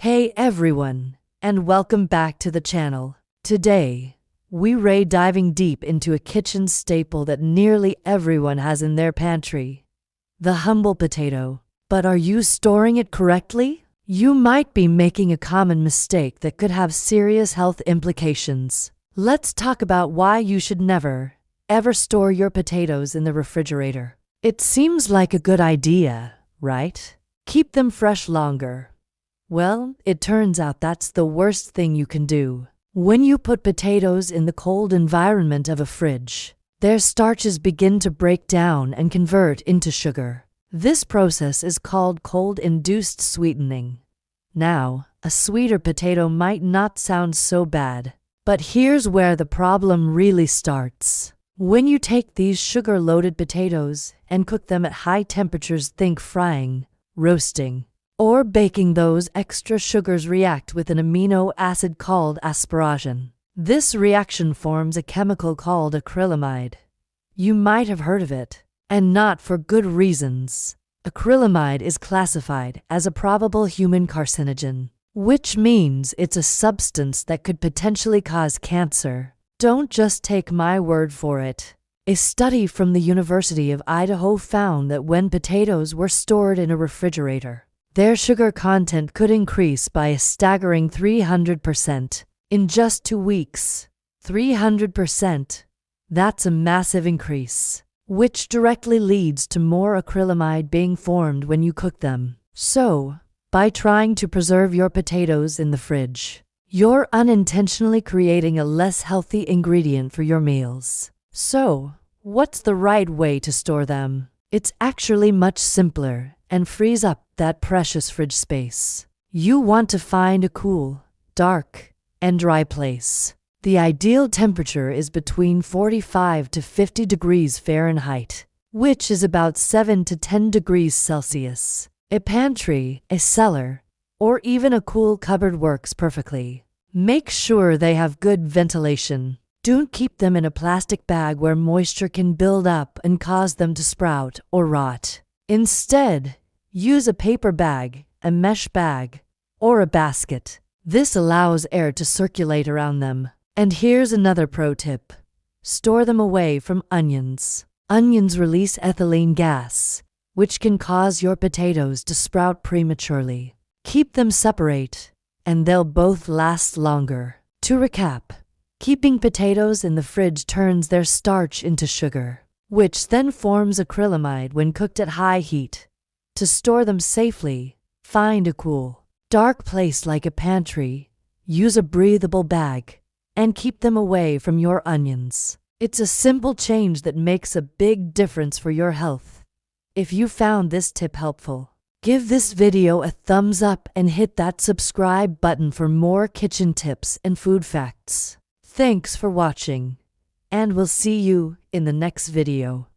Hey everyone, and welcome back to the channel. Today, we're diving deep into a kitchen staple that nearly everyone has in their pantry. The humble potato. But are you storing it correctly? You might be making a common mistake that could have serious health implications. Let's talk about why you should never, ever store your potatoes in the refrigerator. It seems like a good idea, right? Keep them fresh longer. Well, it turns out that's the worst thing you can do. When you put potatoes in the cold environment of a fridge, their starches begin to break down and convert into sugar. This process is called cold-induced sweetening. Now, a sweeter potato might not sound so bad, but here's where the problem really starts. When you take these sugar-loaded potatoes and cook them at high temperatures, think frying, roasting, or baking, those extra sugars react with an amino acid called asparagine. This reaction forms a chemical called acrylamide. You might have heard of it, and not for good reasons. Acrylamide is classified as a probable human carcinogen, which means it's a substance that could potentially cause cancer. Don't just take my word for it. A study from the University of Idaho found that when potatoes were stored in a refrigerator, their sugar content could increase by a staggering 300% in just 2 weeks. 300%. That's a massive increase, which directly leads to more acrylamide being formed when you cook them. So, by trying to preserve your potatoes in the fridge, you're unintentionally creating a less healthy ingredient for your meals. So, what's the right way to store them? It's actually much simpler and frees up that precious fridge space. You want to find a cool, dark, and dry place. The ideal temperature is between 45 to 50 degrees Fahrenheit, which is about 7 to 10 degrees Celsius. A pantry, a cellar, or even a cool cupboard works perfectly. Make sure they have good ventilation. Don't keep them in a plastic bag where moisture can build up and cause them to sprout or rot. Instead, use a paper bag, a mesh bag, or a basket. This allows air to circulate around them. And here's another pro tip. Store them away from onions. Onions release ethylene gas, which can cause your potatoes to sprout prematurely. Keep them separate, and they'll both last longer. To recap, keeping potatoes in the fridge turns their starch into sugar, which then forms acrylamide when cooked at high heat. To store them safely, find a cool, dark place like a pantry, use a breathable bag, and keep them away from your onions. It's a simple change that makes a big difference for your health. If you found this tip helpful, give this video a thumbs up and hit that subscribe button for more kitchen tips and food facts. Thanks for watching, and we'll see you in the next video.